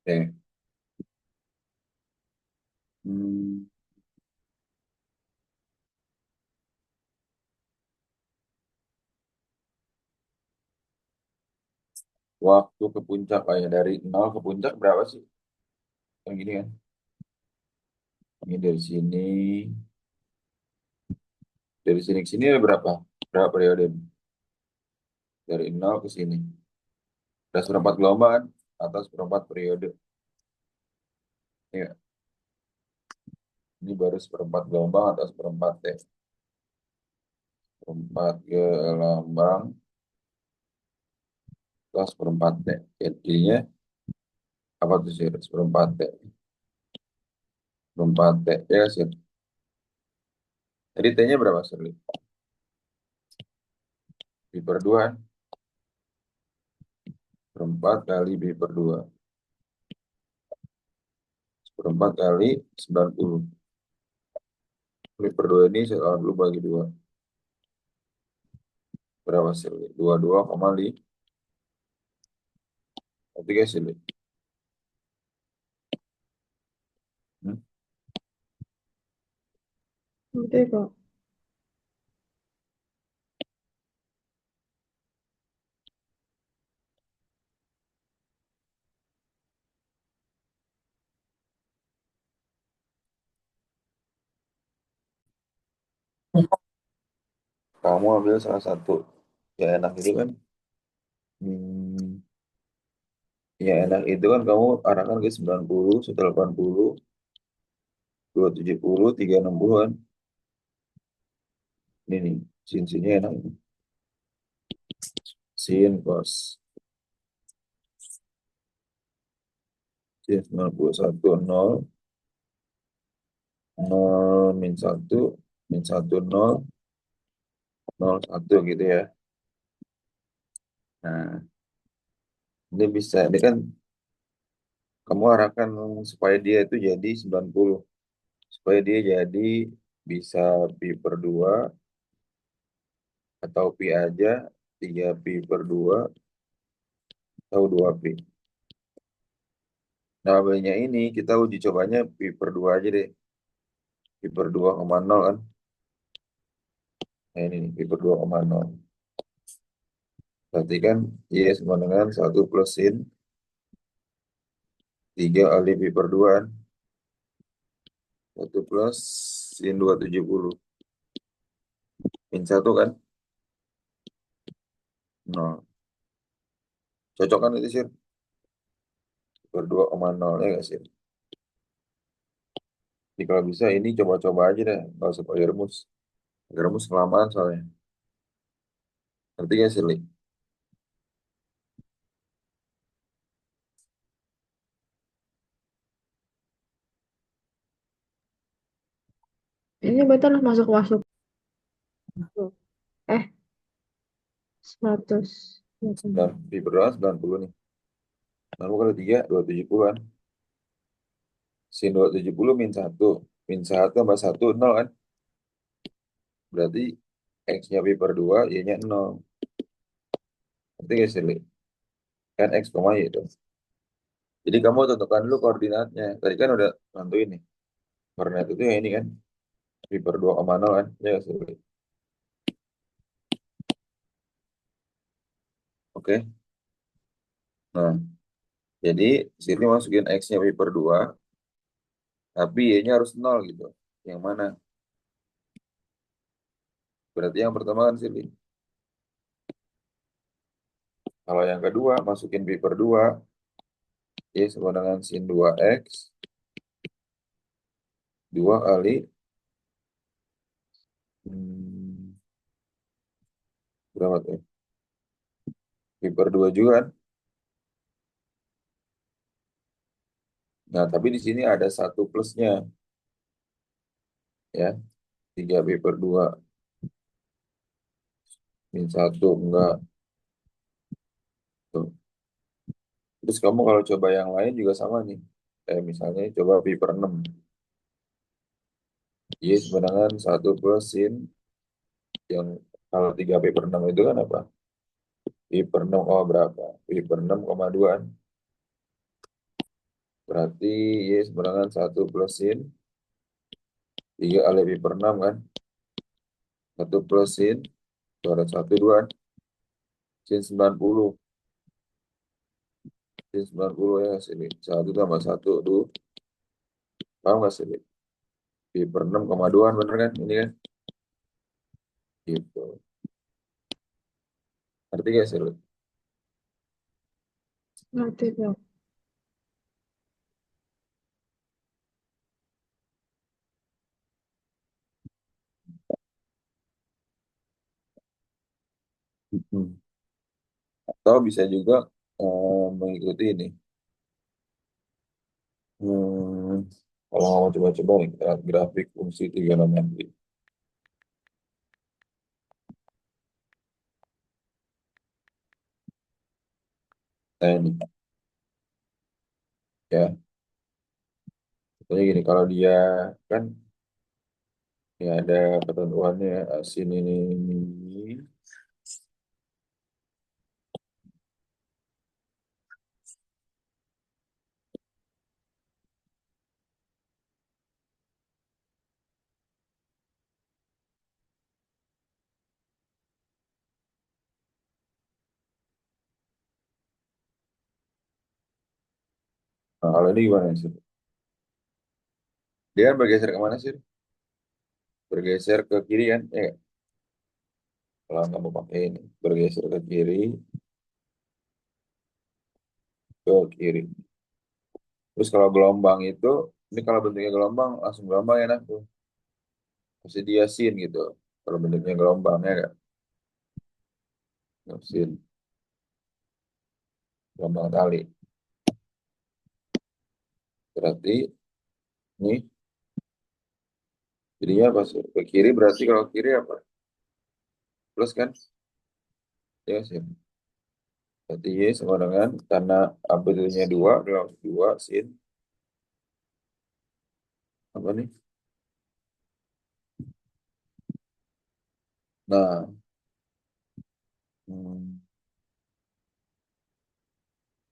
Oke. Hmm. Waktu ke puncak kayak dari 0 ke puncak berapa sih? Yang gini kan? Ini dari sini ke sini ada berapa? Berapa periode? Dari 0 ke sini. Ada seperempat gelombang kan? Atau seperempat periode. Ya, ini baru seperempat gelombang atau seperempat T. Seperempat gelombang atau seperempat T. Jadinya apa tuh sih? Seperempat T. Seperempat T. Ya sih. Jadi T-nya berapa sih? Pi per 2. Seperempat kali pi per 2. Seperempat kali 90. Pi per 2 ini saya dulu bagi 2. Berapa sih? 22,5. Berarti guys ini. Hmm? Oke, Kak. Kamu ambil salah satu. Ya enak itu kan. Hmm, ya enak itu kan kamu arahkan ke 90, 180, 270, 360-an. Ini nih, sin-sinnya enak. Sin, cos. Sin 91, 0, 0, min 1, min 1, 0, 0, 1 gitu ya. Nah, ini kan kamu arahkan supaya dia itu jadi 90. Supaya dia jadi bisa pi per 2 atau pi aja, 3 pi per 2 atau 2 pi. Nah, ambilnya ini kita uji cobanya pi per 2 aja deh. Pi per 2,0 kan. Nah, ini nih, pi per 2,0. Berarti kan Y sama dengan 1 plus sin 3 kali pi per 2 kan. 1 plus sin 270. Min 1 kan. 0. Cocok kan itu sih? Per 2,0 ya nggak sih? Jadi kalau bisa ini coba-coba aja deh. Nggak usah pakai rumus. Agak rumus kelamaan soalnya. Ngerti gak sih, Li? Ini betul masuk masuk. Eh, 100. 9, pi per 2 90 nih. 60 kali 3, 270 kan. Sin 270 min 1. Min 1 tambah 1, 0 kan. Berarti X-nya pi per 2, Y-nya 0. Ngerti gak sih, Li? Kan X, Y itu. Jadi kamu tentukan dulu koordinatnya. Tadi kan udah nentuin nih. Koordinat itu ya ini kan. Pi per 2,0 kan. Ya gak sih, Li? Oke. Nah, jadi sini masukin X-nya pi per 2, tapi Y-nya harus 0 gitu. Yang mana? Berarti yang pertama kan sini. Kalau yang kedua, masukin pi per 2, Y sama dengan sin 2X, 2 kali, hmm, berapa tuh? Pi per 2 juga kan? Nah, tapi di sini ada satu plusnya, ya. 3 pi per 2, min 1, enggak. Tuh. Terus kamu kalau coba yang lain juga sama nih. Misalnya coba pi per 6. Y sama dengan 1 plus sin, yang kalau 3 pi per 6 itu kan apa? Pi per 6, berapa? Pi per 6,2 kan? Berarti Y sama dengan 1 plus sin, 3 kali pi per 6 kan? 1 plus sin, suara 1, 2 kan? Sin 90. Sin 90 ya sini. 1 tambah 1, 2. Paham nggak sih? Pi per 6,2 kan bener kan? Ini kan? Gitu. Ngerti gak sih lu? Ngerti dong. Hmm. Atau bisa juga mengikuti ini. Hmm, kalau mau coba-coba nih, grafik fungsi trigonometri. Nah ini, ya. Contohnya gini, kalau dia kan ya ada ketentuannya, sin ini. Nah, kalau ini gimana sih? Dia kan bergeser kemana sih? Bergeser ke kiri kan? Ya, nggak? Kalau nggak mau pakai ini, bergeser ke kiri, ke kiri. Terus kalau gelombang itu, ini kalau bentuknya gelombang, langsung gelombang enak tuh. Pasti dia sin gitu. Kalau bentuknya gelombang ya kan? Sin, gelombang tali. Berarti ini jadinya pas ke kiri, berarti kalau kiri apa? Plus kan? Ya sin. Berarti Y sama dengan, karena amplitudonya 2, dalam 2 sin, apa nih? Nah, hmm,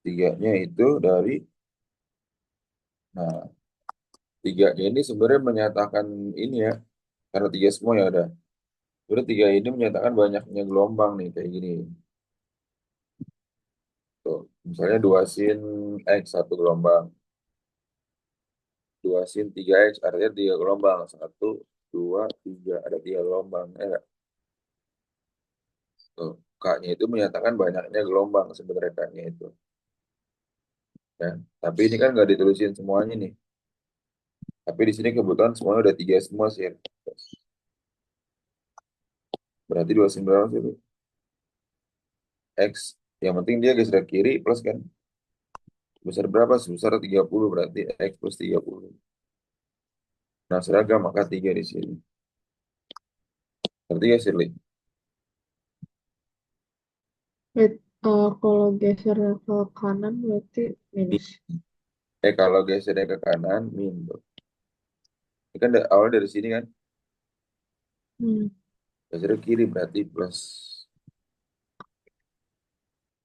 tiganya itu dari, nah, tiganya ini sebenarnya menyatakan ini ya, karena tiga semua ya ada. Sebenarnya tiga ini menyatakan banyaknya gelombang nih, kayak gini. Tuh, misalnya 2 sin X, satu gelombang. 2 sin 3X, artinya tiga gelombang. Satu, dua, tiga. Ada tiga gelombang. Tuh, K-nya itu menyatakan banyaknya gelombang sebenarnya K-nya itu. Ya. Tapi ini kan nggak ditulisin semuanya nih. Tapi di sini kebetulan semuanya udah tiga semua sih. Berarti 29 berapa sih itu? X. Yang penting dia geser ke kiri plus kan. Sebesar berapa? Sebesar 30 berarti X plus 30. Nah, seragam maka 3 di sini. Berarti ya Shirley. Kalau geser ke kanan berarti minus. Kalau gesernya ke kanan, min. Ini kan awal dari sini kan. Hmm. Geser ke kiri berarti plus.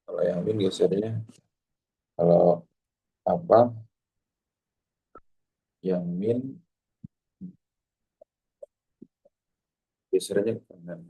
Kalau yang min gesernya. Kalau apa? Yang min gesernya ke kanan.